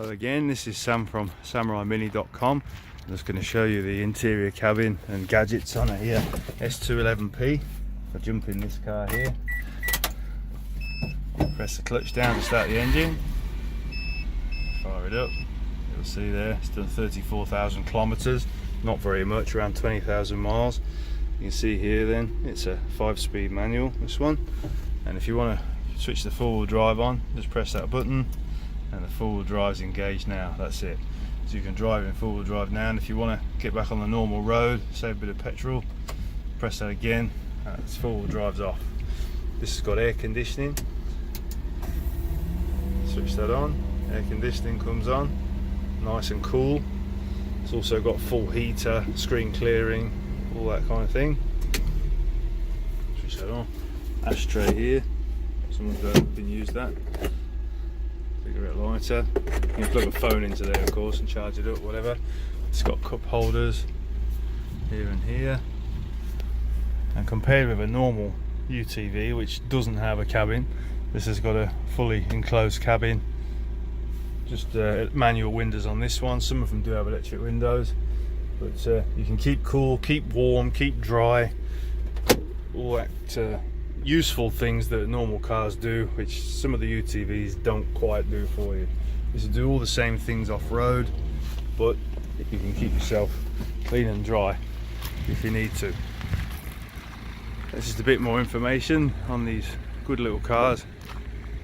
Hello again, this is Sam from 𝐦𝐨𝐬𝐿.com. I'm just going to show you the interior cabin and gadgets on it here. S211P. If I jump in this car here, press the clutch down to start the engine, fire it up, you'll see there it's done 34,000 kilometers, not very much, around 20,000 miles. You can see here then it's a 5-speed manual, this one, and if you want to switch the four-wheel drive on, just press that button and the four-wheel drive's engaged now. That's it. So you can drive in four-wheel drive now, and if you want to get back on the normal road, save a bit of petrol, press that again, it's four-wheel drive's off. This has got air conditioning, switch that on, air conditioning comes on, nice and cool. It's also got full heater, screen clearing, all that kind of thing. Switch that on. Ashtray here, someone's been used that. Cigarette lighter. You can plug a phone into there, of course, and charge it up, whatever. It's got cup holders here and here. And compared with a normal UTV, which doesn't have a cabin, this has got a fully enclosed cabin. Just manual windows on this one. Some of them do have electric windows, but you can keep cool, keep warm, keep dry, all that useful things that normal cars do, which some of the UTVs don't quite do for you. This will do all the same things off-road, but you can keep yourself clean and dry if you need to. That's just a bit more information on these good little cars,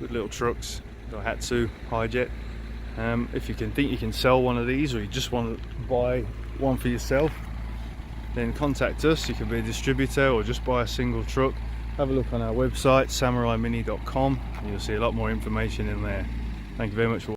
good little trucks, Daihatsu Hijet. If you think you can sell one of these, or you just want to buy one for yourself, then contact us. You can be a distributor or just buy a single truck. Have a look on our website 𝐸𝐚𝐺𝐿.com and you'll see a lot more information in there. Thank you very much for watching.